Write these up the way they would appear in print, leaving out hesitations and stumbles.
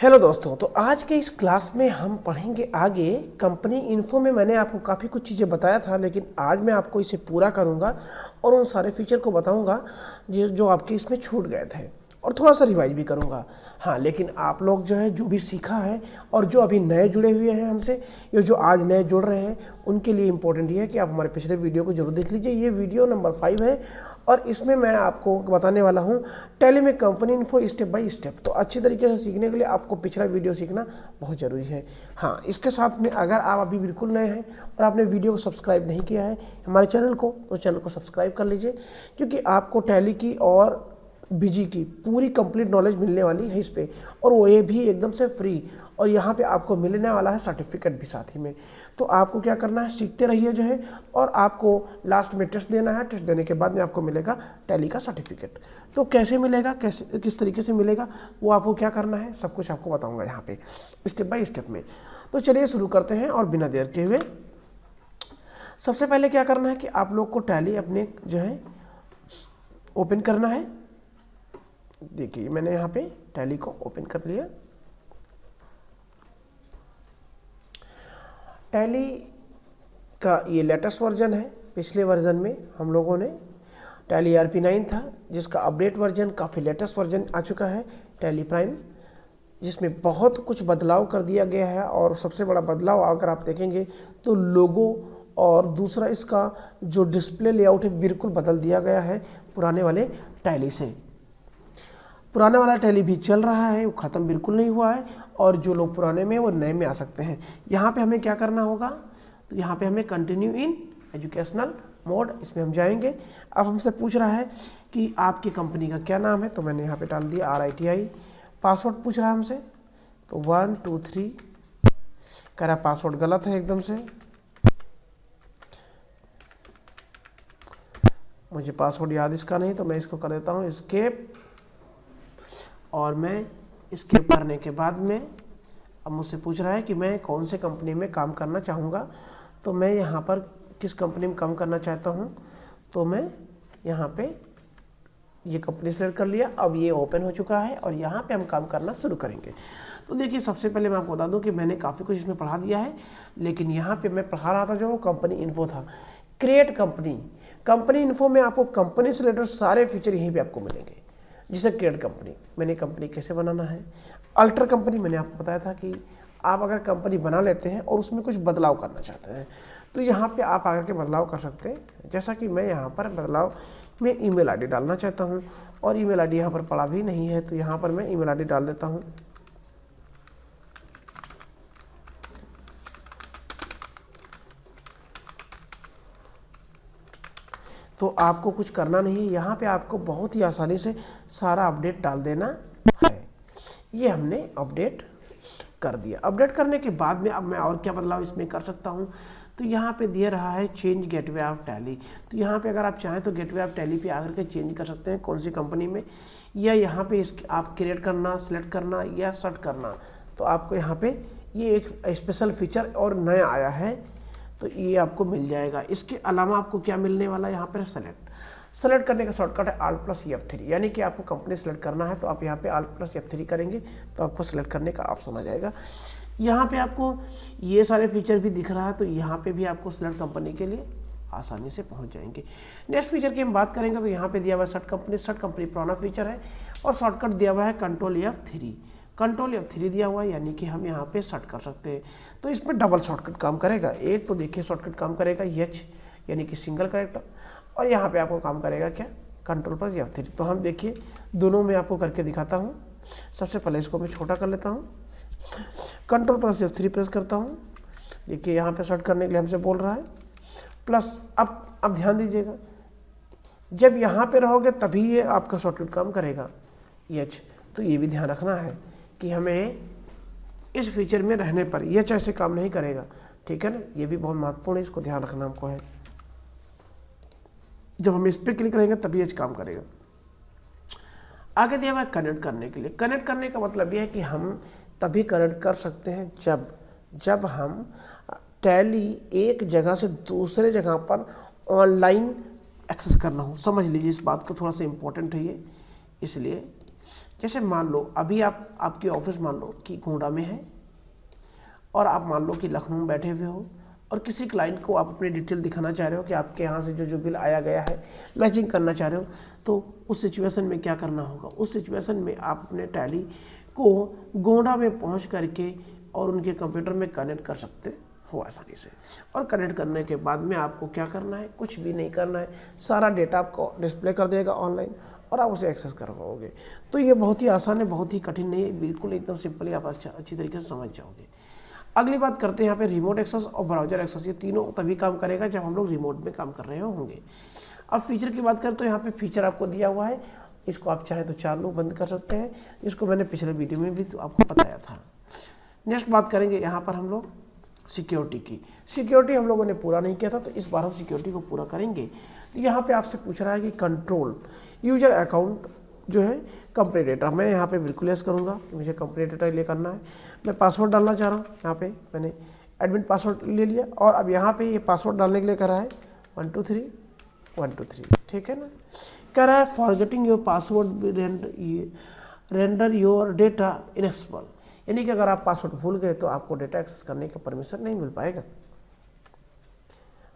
Hello दोस्तों, तो आज के इस क्लास में हम पढ़ेंगे आगे कंपनी इन्फो में। मैंने आपको काफ़ी कुछ चीज़ें बताया था, लेकिन आज मैं आपको इसे पूरा करूंगा और उन सारे फीचर को बताऊंगा जो आपके इसमें छूट गए थे, और थोड़ा सा रिवाइज भी करूंगा। हाँ, लेकिन आप लोग जो है जो भी सीखा है और जो अभी नए जुड़े हुए हैं हमसे, या जो आज नए जुड़ रहे हैं, उनके लिए इम्पोर्टेंट ये है कि आप हमारे पिछले वीडियो को जरूर देख लीजिए। ये वीडियो नंबर 5 है और इसमें मैं आपको बताने वाला हूँ टैली में company info step by step. तो अच्छी तरीके से सीखने के लिए आपको पिछला वीडियो सीखना बहुत ज़रूरी है। हाँ, इसके साथ में अगर आप अभी बिल्कुल नए हैं और आपने वीडियो को सब्सक्राइब नहीं किया है हमारे चैनल को, तो चैनल को सब्सक्राइब कर लीजिए, क्योंकि आपको टैली की और बीजी की पूरी कंप्लीट नॉलेज मिलने वाली है इस पे, और वो ये भी एकदम से फ्री। और यहाँ पे आपको मिलने वाला है सर्टिफिकेट भी साथ ही में। तो आपको क्या करना है, सीखते रहिए जो है, और आपको लास्ट में टेस्ट देना है। टेस्ट देने के बाद में आपको मिलेगा टैली का सर्टिफिकेट। तो कैसे मिलेगा, कैसे किस तरीके से मिलेगा, वो आपको क्या करना है, सब कुछ आपको बताऊँगा यहाँ पे स्टेप बाय स्टेप में। तो चलिए शुरू करते हैं, और बिना देर के हुए सबसे पहले क्या करना है कि आप लोग को टैली अपने जो है ओपन करना है। देखिए, मैंने यहाँ पे टैली को ओपन कर लिया। टैली का ये लेटेस्ट वर्जन है। पिछले वर्जन में हम लोगों ने टैली ERP9 था, जिसका अपडेट वर्जन काफ़ी लेटेस्ट वर्जन आ चुका है टैली प्राइम, जिसमें बहुत कुछ बदलाव कर दिया गया है। और सबसे बड़ा बदलाव अगर आप देखेंगे तो लोगो और दूसरा इसका जो डिस्प्ले लेआउट है बिल्कुल बदल दिया गया है पुराने वाले टैली से। पुराना वाला टैली भी चल रहा है, वो ख़त्म बिल्कुल नहीं हुआ है, और जो लोग पुराने में वो नए में आ सकते हैं। यहाँ पे हमें क्या करना होगा, तो यहाँ पे हमें कंटिन्यू इन एजुकेशनल मोड, इसमें हम जाएंगे। अब हमसे पूछ रहा है कि आपकी कंपनी का क्या नाम है, तो मैंने यहाँ पे डाल दिया RITI। पासवर्ड पूछ रहा है हमसे, तो 1 2 3 कह रहा पासवर्ड गलत है एकदम से। मुझे पासवर्ड याद इसका नहीं, तो मैं इसको कर देता हूँ एस्केप। और मैं एस्केप करने के बाद में अब मुझसे पूछ रहा है कि मैं कौन से कंपनी में काम करना चाहूँगा। तो मैं यहाँ पर किस कंपनी में काम करना चाहता हूँ, तो मैं यहाँ पे ये कंपनी सेलेक्ट कर लिया। अब ये ओपन हो चुका है और यहाँ पे हम काम करना शुरू करेंगे। तो देखिए, सबसे पहले मैं आपको बता दूँ कि मैंने काफ़ी कुछ इसमें पढ़ा दिया है, लेकिन यहाँ पे मैं पढ़ा रहा था जो कंपनी इन्फो था। क्रिएट कंपनी, कंपनी इन्फो में आपको कंपनी से रिलेटेड सारे फीचर यहीं पर आपको मिलेंगे। जिसे क्रिएट कंपनी, मैंने कंपनी कैसे बनाना है। अल्टर कंपनी, मैंने आपको बताया था कि आप अगर कंपनी बना लेते हैं और उसमें कुछ बदलाव करना चाहते हैं, तो यहाँ पे आप आकर के बदलाव कर सकते हैं। जैसा कि मैं यहाँ पर बदलाव में ईमेल आईडी डालना चाहता हूँ, और ईमेल आईडी यहाँ पर पड़ा भी नहीं है, तो यहाँ पर मैं ईमेल आईडी डाल देता हूँ। तो आपको कुछ करना नहीं है, यहाँ पे आपको बहुत ही आसानी से सारा अपडेट डाल देना है। ये हमने अपडेट कर दिया। अपडेट करने के बाद में अब मैं और क्या बदलाव इसमें कर सकता हूँ, तो यहाँ पे दिया रहा है चेंज गेटवे ऑफ टैली। तो यहाँ पे अगर आप चाहें तो गेटवे ऑफ टैली पे आकर के चेंज कर सकते हैं कौन सी कंपनी में, या यहाँ पे आप क्रिएट करना, सेलेक्ट करना या सर्च करना। तो आपको यहाँ पे ये एक स्पेशल फीचर और नया आया है, तो ये आपको मिल जाएगा। इसके अलावा आपको क्या मिलने वाला है, यहाँ पर सेलेक्ट करने का शॉर्टकट है Alt+F3। यानी कि आपको कंपनी सेलेक्ट करना है तो आप यहाँ पे Alt+F3 करेंगे तो आपको सेलेक्ट करने का ऑप्शन आ जाएगा। यहाँ पे आपको ये सारे फीचर भी दिख रहा है, तो यहाँ पे भी आपको सेलेक्ट कंपनी के लिए आसानी से पहुँच जाएंगे। नेक्स्ट फीचर की हम बात करेंगे, तो यहाँ पे दिया हुआ है सर्च कंपनी पुराना फीचर है, और शॉर्टकट दिया हुआ है Ctrl+F3 दिया हुआ है, यानी कि हम यहाँ पे सर्च कर सकते हैं। तो इसमें डबल शॉर्टकट काम करेगा। एक तो देखिए शॉर्टकट काम करेगा H, यानी कि सिंगल कैरेक्टर, और यहाँ पे आपको काम करेगा क्या, Ctrl+F3। तो हम देखिए दोनों में आपको करके दिखाता हूँ। सबसे पहले इसको मैं छोटा कर लेता हूँ, Ctrl+F3 प्रेस करता हूँ। देखिए यहाँ पे सर्च करने के लिए हमसे बोल रहा है प्लस। अब ध्यान दीजिएगा, जब यहाँ पे रहोगे तभी ये आपका शॉर्टकट काम करेगा H। तो ये भी ध्यान रखना है कि हमें इस फीचर में रहने पर H ऐसे काम नहीं करेगा, ठीक है ना। ये भी बहुत महत्वपूर्ण है, इसको ध्यान रखना हमको है। जब हम इस पर क्लिक करेंगे तभी H काम करेगा। आगे दिया हुआ है कनेक्ट करने के लिए। कनेक्ट करने का मतलब यह है कि हम तभी कनेक्ट कर सकते हैं जब हम टैली एक जगह से दूसरे जगह पर ऑनलाइन एक्सेस करना हो। समझ लीजिए इस बात को, थोड़ा सा इम्पोर्टेंट है ये, इसलिए जैसे मान लो अभी आपकी ऑफिस मान लो कि गोंडा में है और आप मान लो कि लखनऊ में बैठे हुए हो और किसी क्लाइंट को आप अपनी डिटेल दिखाना चाह रहे हो कि आपके यहाँ से जो जो बिल आया गया है मैचिंग करना चाह रहे हो, तो उस सिचुएशन में क्या करना होगा? उस सिचुएशन में आप अपने टैली को गोंडा में पहुँच करके और उनके कंप्यूटर में कनेक्ट कर सकते हो आसानी से। और कनेक्ट करने के बाद में आपको क्या करना है? कुछ भी नहीं करना है, सारा डेटा आपको डिस्प्ले कर देगा ऑनलाइन और आप उसे एक्सेस कर पाओगे। तो ये बहुत ही आसान है, बहुत ही कठिन नहीं है, बिल्कुल एकदम सिंपली आप अच्छी तरीके से समझ जाओगे। अगली बात करते हैं यहाँ पे रिमोट एक्सेस और ब्राउजर एक्सेस। ये तीनों तभी काम करेगा जब हम लोग रिमोट में काम कर रहे होंगे। अब फीचर की बात करें तो यहाँ पे फीचर आपको दिया हुआ है, इसको आप चाहें तो चालू बंद कर सकते हैं, इसको मैंने पिछले वीडियो में भी तो आपको बताया था। नेक्स्ट बात करेंगे यहाँ पर हम लोग सिक्योरिटी की। सिक्योरिटी हम लोगों ने पूरा नहीं किया था, तो इस बार हम सिक्योरिटी को पूरा करेंगे। तो यहाँ पे आपसे पूछ रहा है कि कंट्रोल यूजर अकाउंट जो है कंपनी डेटा, मैं यहाँ पे बिल्कुल यस करूँगा, मुझे कंपनी डेटा ले करना है। मैं पासवर्ड डालना चाह रहा हूँ, यहाँ पे मैंने एडमिन पासवर्ड ले लिया और अब यहाँ पे ये पासवर्ड डालने के लिए कह रहा है 123 ठीक है ना। कह रहा है forgetting your password render your data inaccessible, यानी कि अगर आप पासवर्ड भूल गए तो आपको डेटा एक्सेस करने का परमिशन नहीं मिल पाएगा।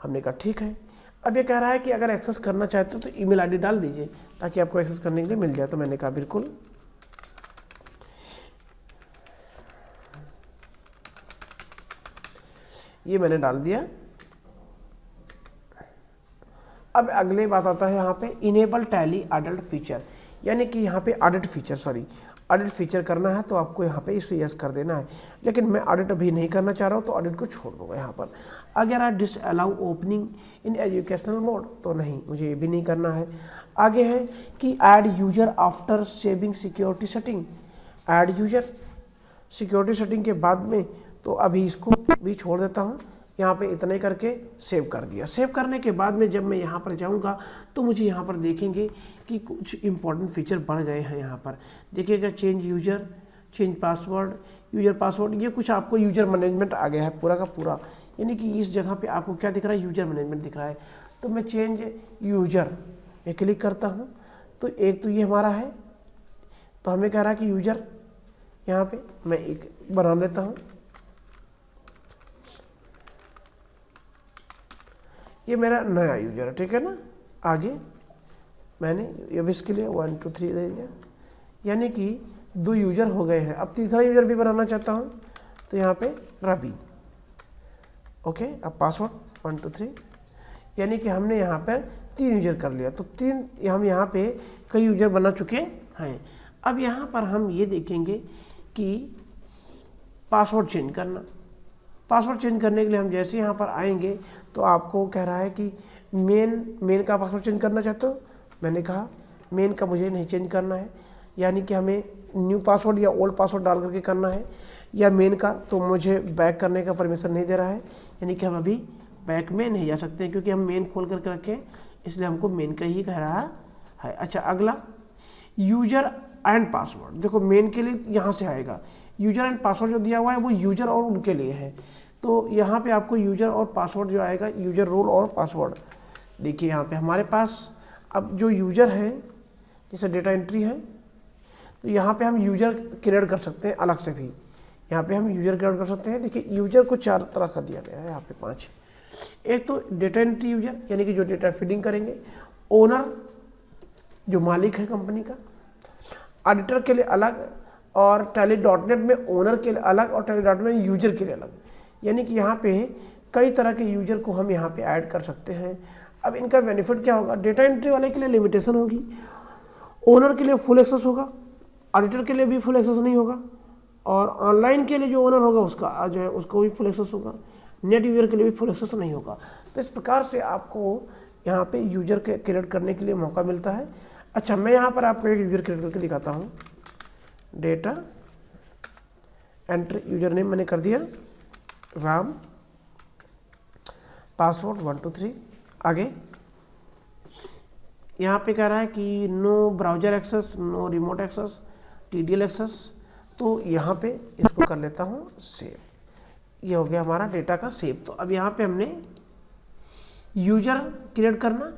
हमने कहा ठीक है। अब ये कह रहा है कि अगर एक्सेस करना चाहते हो तो ईमेल आईडी डाल दीजिए ताकि आपको एक्सेस करने के लिए मिल जाए। तो मैंने कहा बिल्कुल, ये मैंने डाल दिया। अब अगले बात आता है यहाँ पे इनेबल टैली अडल्ट फीचर, यानी कि यहाँ पे ऑडिट फीचर करना है तो आपको यहाँ पे इसे यस कर देना है। लेकिन मैं ऑडिट अभी नहीं करना चाह रहा हूँ तो ऑडिट को छोड़ दूंगा यहाँ पर। अगर आप disallow opening in educational mode, तो नहीं, मुझे ये भी नहीं करना है। आगे है कि add user after saving security setting, add user security setting के बाद में, तो अभी इसको भी छोड़ देता हूँ। यहाँ पे इतना ही करके सेव कर दिया। सेव करने के बाद में जब मैं यहाँ पर जाऊँगा तो मुझे यहाँ पर देखेंगे कि कुछ इंपॉर्टेंट फीचर बढ़ गए हैं। यहाँ पर देखिएगा change user, change password, user password, ये कुछ आपको यूजर मैनेजमेंट आ गया है पूरा का पूरा, यानी कि इस जगह पे आपको क्या दिख रहा है? यूजर मैनेजमेंट दिख रहा है। तो मैं चेंज यूजर में क्लिक करता हूँ तो एक तो ये हमारा है, तो हमें कह रहा है कि यूजर, यहाँ पे मैं एक बना लेता हूँ, ये मेरा नया यूजर है, ठीक है ना। आगे मैंने ये भी इसके लिए 1 2 3 दे दिया, यानी कि 2 यूजर हो गए हैं। अब तीसरा यूजर भी बनाना चाहता हूँ तो यहाँ पे रवि, ओके। अब पासवर्ड 1 2 3, यानी कि हमने यहाँ पर 3 यूजर कर लिया। तो 3 हम यहाँ पे कई यूजर बना चुके हैं। अब यहाँ पर हम ये देखेंगे कि पासवर्ड चेंज करना, पासवर्ड चेंज करने के लिए हम जैसे यहाँ पर आएंगे तो आपको कह रहा है कि मेन का पासवर्ड चेंज करना चाहते हो। मैंने कहा मेन का मुझे नहीं चेंज करना है, यानी कि हमें न्यू पासवर्ड या ओल्ड पासवर्ड डाल करके करना है, या मेन का तो मुझे बैक करने का परमिशन नहीं दे रहा है, यानी कि हम अभी बैक में नहीं जा सकते हैं क्योंकि हम मेन खोल करके रखें, इसलिए हमको मेन का ही कह रहा है। अच्छा, अगला यूजर एंड पासवर्ड, देखो मेन के लिए यहाँ से आएगा, यूजर एंड पासवर्ड जो दिया हुआ है वो यूजर और उनके लिए है। तो यहाँ पे आपको यूजर और पासवर्ड जो आएगा, यूजर रोल और पासवर्ड, देखिए यहाँ पे हमारे पास अब जो यूजर है, जैसे डेटा एंट्री है, तो यहाँ पे हम यूजर क्रिएट कर सकते हैं अलग से भी, यहाँ पे हम यूजर क्रिएट कर सकते हैं। देखिए यूजर को 4 तरह का दिया गया है, यहाँ पे 5। एक तो डेटा एंट्री यूजर, यानी कि जो डेटा फीडिंग करेंगे, ओनर जो मालिक है कंपनी का, ऑडिटर के लिए अलग, और टैली.नेट में ओनर के लिए अलग और टैली.नेट में यूजर के लिए अलग, यानी कि यहाँ पे कई तरह के यूजर को हम यहाँ पे ऐड कर सकते हैं। अब इनका बेनिफिट क्या होगा? डेटा एंट्री वाले के लिए लिमिटेशन होगी, ओनर के लिए फुल एक्सेस होगा, ऑडिटर के लिए भी फुल एक्सेस नहीं होगा, और ऑनलाइन के लिए जो ओनर होगा उसका जो है उसको भी फुल एक्सेस होगा, नेट यूजर के लिए भी फुल एक्सेस नहीं होगा। तो इस प्रकार से आपको यहाँ पे यूजर के क्रिएट करने के लिए मौका मिलता है। अच्छा, मैं यहाँ पर आपको एक यूजर क्रिएट करके दिखाता हूँ। डेटा एंट्री यूजर नेम मैंने कर दिया राम, पासवर्ड 1 2 3। आगे यहाँ पे कह रहा है कि no browser access, no remote access, TDL access, तो यहाँ पे इसको कर लेता हूँ सेव। ये हो गया हमारा डेटा का सेव। तो अब यहाँ पे हमने यूजर क्रिएट करना,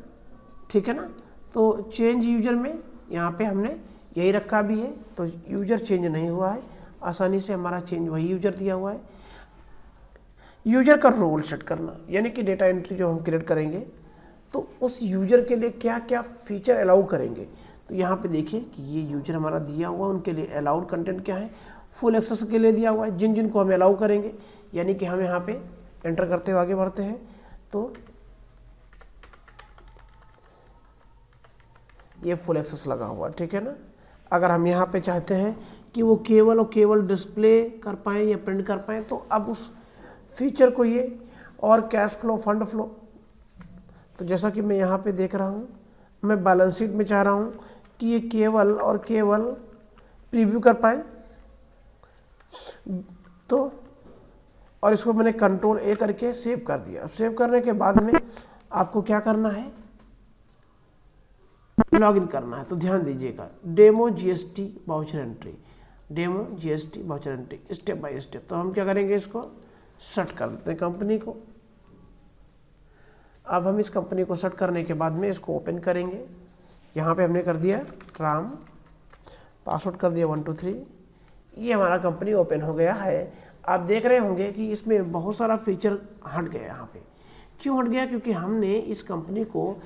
ठीक है ना, तो चेंज यूजर में यहाँ पे हमने यही रखा भी है, तो यूजर चेंज नहीं हुआ है, आसानी से हमारा चेंज वही यूजर दिया हुआ है। यूजर का रोल सेट करना, यानी कि डेटा एंट्री जो हम क्रिएट करेंगे तो उस यूजर के लिए क्या क्या फीचर अलाउ करेंगे। तो यहाँ पे देखिए कि ये यूजर हमारा दिया हुआ है, उनके लिए अलाउड कंटेंट क्या है, फुल एक्सेस के लिए दिया हुआ है, जिन जिन को हम अलाउ करेंगे, यानी कि हम यहाँ पे एंटर करते हुए आगे बढ़ते हैं। तो ये फुल एक्सेस लगा हुआ, ठीक है ना। अगर हम यहाँ पे चाहते हैं कि वो केवल और केवल डिस्प्ले कर पाएँ या प्रिंट कर पाएँ, तो अब उस फीचर को ये, और कैश फ्लो, फंड फ्लो, तो जैसा कि मैं यहाँ पे देख रहा हूँ, मैं बैलेंस शीट में चाह रहा हूँ कि ये केवल और केवल प्रीव्यू कर पाए, तो और इसको मैंने कंट्रोल ए करके सेव कर दिया। सेव करने के बाद में आपको क्या करना है, लॉगिन करना है। तो ध्यान दीजिएगा, demo GST voucher entry, demo GST voucher entry, step by step. तो हम क्या करेंगे, इसको सेट कर देते हैं कंपनी को। अब हम इस कंपनी को सेट करने के बाद में इसको ओपन करेंगे। यहाँ पे हमने कर दिया राम, पासवर्ड कर दिया 1 2 3, ये हमारा कंपनी ओपन हो गया है। आप देख रहे होंगे कि इसमें बहुत सारा फीचर हट गया। यहाँ पे क्यों हट गया, क्योंकि हमने इस कंपनी को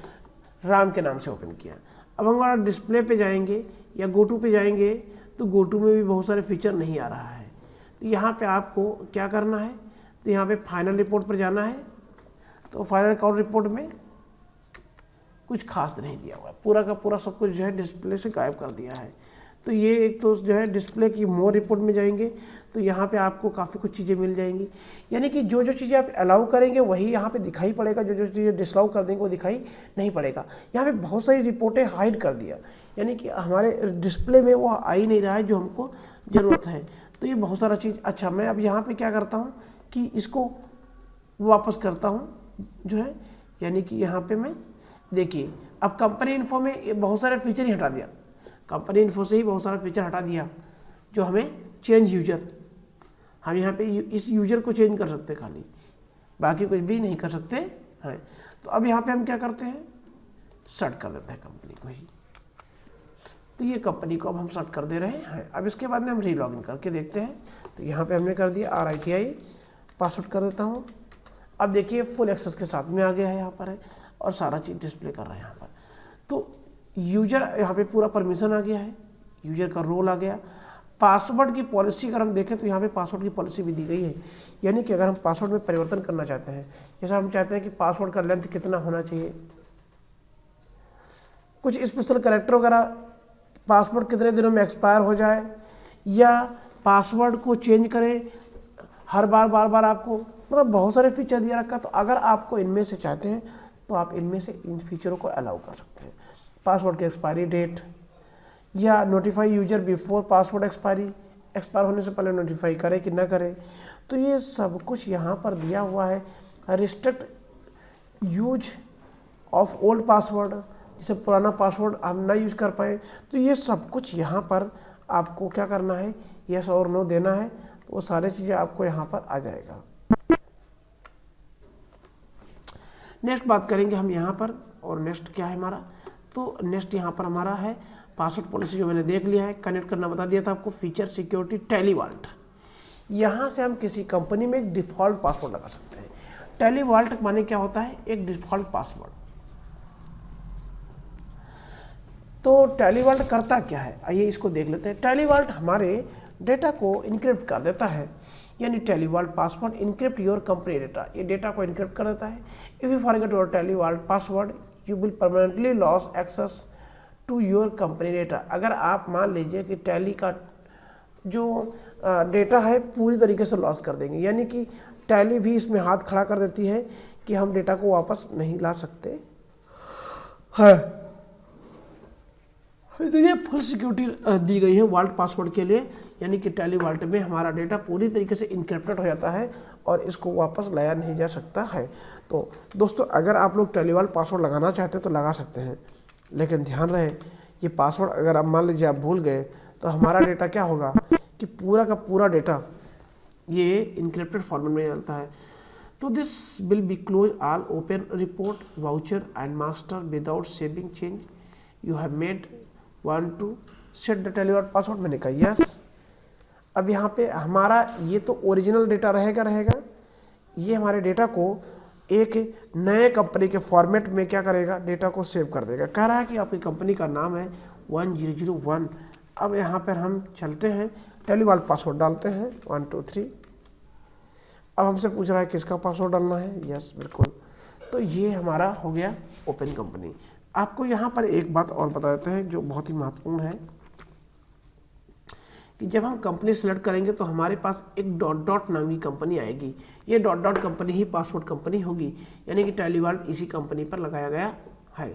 राम के नाम से ओपन किया। अब हम हमारा डिस्प्ले पे जाएंगे या गोटू पे जाएंगे, तो गोटू में भी बहुत सारे फीचर नहीं आ रहा है। तो यहाँ पे आपको क्या करना है, तो यहाँ पे फाइनल रिपोर्ट पर जाना है। तो फाइनल अकाउंट रिपोर्ट में कुछ खास नहीं दिया हुआ है, पूरा का पूरा सब कुछ जो है डिस्प्ले से गायब कर दिया है। तो ये एक तो जो है डिस्प्ले की मोर रिपोर्ट में जाएंगे, तो यहाँ पे आपको काफ़ी कुछ चीज़ें मिल जाएंगी, यानी कि जो जो चीज़ें आप अलाउ करेंगे वही यहाँ पे दिखाई पड़ेगा, जो जो चीज़ें डिसअलाउ कर देंगे वो दिखाई नहीं पड़ेगा। यहाँ पे बहुत सारी रिपोर्टें हाइड कर दिया, यानी कि हमारे डिस्प्ले में वो आ ही नहीं रहा है जो हमको ज़रूरत है। तो ये बहुत सारा चीज़। अच्छा, मैं अब यहाँ पर क्या करता हूँ कि इसको वापस करता हूँ जो है, यानी कि यहाँ पे मैं देखिए, अब कंपनी इन्फो में बहुत सारे फीचर ही हटा दिया, कंपनी इन्फो से ही बहुत सारा फीचर हटा दिया जो हमें चेंज यूजर, हम यहाँ पे इस यूजर को चेंज कर सकते खाली, बाकी कुछ भी नहीं कर सकते हैं। तो अब यहाँ पे हम क्या करते हैं, सेट कर देते हैं कंपनी को ही। तो ये कंपनी को अब हम सेट कर दे रहे हैं। अब इसके बाद में हम री लॉगिन करके देखते हैं। तो यहाँ पे हमने कर दिया RITI, पासवर्ड कर देता हूँ। अब देखिए फुल एक्सेस के साथ में आ गया है यहाँ पर है, और सारा चीज़ डिस्प्ले कर रहा है यहाँ पर। तो यूजर यहाँ पे पूरा परमिशन आ गया है, यूजर का रोल आ गया। पासवर्ड की पॉलिसी अगर हम देखें तो यहाँ पे पासवर्ड की पॉलिसी भी दी गई है, यानी कि अगर हम पासवर्ड में परिवर्तन करना चाहते हैं, जैसा हम चाहते हैं कि पासवर्ड का लेंथ कितना होना चाहिए, कुछ स्पेशल कैरेक्टर वगैरह, पासवर्ड कितने दिनों में एक्सपायर हो जाए, या पासवर्ड को चेंज करें हर बार बार आपको, मतलब बहुत सारे फीचर दिया रखा। तो अगर आपको इनमें से चाहते हैं तो आप इनमें से इन फीचरों को अलाउ कर सकते हैं। पासवर्ड की एक्सपायरी डेट, या notify user before password expiry, expire होने से पहले नोटिफाई करे कि ना करे। तो ये सब कुछ यहाँ पर दिया हुआ है। Restrict use of old password, जिसे पुराना पासवर्ड हम ना यूज कर पाए, तो ये सब कुछ यहाँ पर आपको क्या करना है, यस और नो देना है। तो वो सारी चीज़ें आपको यहाँ पर आ जाएगा। नेक्स्ट बात करेंगे हम यहाँ पर, और नेक्स्ट क्या है हमारा, तो नेक्स्ट यहाँ पर हमारा है पासवर्ड पॉलिसी, जो मैंने देख लिया है, कनेक्ट करना बता दिया था आपको। फीचर सिक्योरिटी टेलीवॉल्ट, यहाँ से हम किसी कंपनी में एक डिफ़ॉल्ट पासवर्ड लगा सकते हैं। टेलीवॉल्ट माने क्या होता है, एक डिफ़ॉल्ट पासवर्ड। तो टेलीवॉल्ट करता क्या है, आइए इसको देख लेते हैं। टेलीवॉल्ट हमारे डेटा को इनक्रिप्ट कर देता है, यानी TallyVault password encrypt your company data, ये डेटा को इनक्रिप्ट कर देता है। If you forget your TallyVault password you will permanently loss access to your company data. अगर आप मान लीजिए कि टैली का जो डेटा है पूरी तरीके से लॉस कर देंगे, यानी कि टैली भी इसमें हाथ खड़ा कर देती है कि हम डेटा को वापस नहीं ला सकते है। तो ये फुल सिक्योरिटी दी गई है वॉल्ट पासवर्ड के लिए, यानी कि टैली वॉल्ट में हमारा डेटा पूरी तरीके से इनक्रिप्टेड हो जाता है और इसको वापस लाया नहीं जा सकता है। तो दोस्तों, अगर आप लोग टैली वॉल्ट पासवर्ड लगाना चाहते हैं तो लगा सकते हैं, लेकिन ध्यान रहे ये पासवर्ड अगर आप मान लीजिए आप भूल गए तो हमारा डेटा क्या होगा कि पूरा का पूरा डेटा ये इनक्रिप्टेड फॉर्मेट में चलता है। तो this will be close all open report voucher and master without saving change you have made 1 to set the TallyVault password, मैंने कहा यस। अब यहाँ पे हमारा ये तो ओरिजिनल डेटा रहेगा, ये हमारे डेटा को एक नए कंपनी के फॉर्मेट में क्या करेगा, डेटा को सेव कर देगा। कह रहा है कि आपकी कंपनी का नाम है 1001। अब यहाँ पर हम चलते हैं, टेलीवर्ड पासवर्ड डालते हैं 1 2 3। अब हमसे पूछ रहा है किसका पासवर्ड डालना है, यस बिल्कुल। तो ये हमारा हो गया ओपन कंपनी। आपको यहाँ पर एक बात और बता देते हैं जो बहुत ही महत्वपूर्ण है कि जब हम कंपनी सेलेक्ट करेंगे तो हमारे पास एक डॉट डॉट नाम की कंपनी आएगी। ये डॉट डॉट कंपनी ही पासवर्ड कंपनी होगी, यानी कि टेलीवर्ड इसी कंपनी पर लगाया गया है।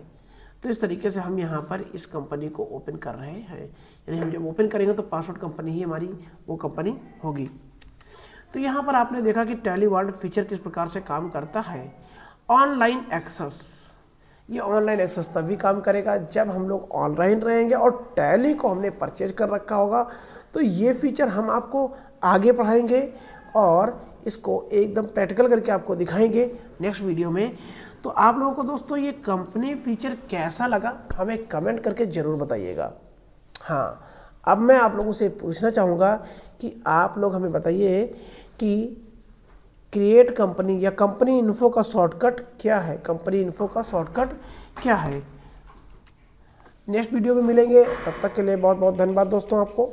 तो इस तरीके से हम यहाँ पर इस कंपनी को ओपन कर रहे हैं, यानी हम जब ओपन करेंगे तो पासवर्ड कंपनी ही हमारी वो कंपनी होगी। तो यहाँ पर आपने देखा कि टेलीवर्ड फीचर किस प्रकार से काम करता है। ऑनलाइन एक्सेस, ये ऑनलाइन एक्सेस तभी काम करेगा जब हम लोग ऑनलाइन रहेंगे और टैली को हमने परचेज कर रखा होगा। तो ये फीचर हम आपको आगे पढ़ाएंगे और इसको एकदम प्रैक्टिकल करके आपको दिखाएंगे नेक्स्ट वीडियो में। तो आप लोगों को दोस्तों ये कंपनी फीचर कैसा लगा हमें कमेंट करके ज़रूर बताइएगा। हाँ, अब मैं आप लोगों से पूछना चाहूँगा कि आप लोग हमें बताइए कि क्रिएट कंपनी या कंपनी इन्फो का शॉर्टकट क्या है, कंपनी इन्फो का शॉर्टकट क्या है। नेक्स्ट वीडियो में मिलेंगे, तब तक के लिए बहुत बहुत धन्यवाद दोस्तों आपको।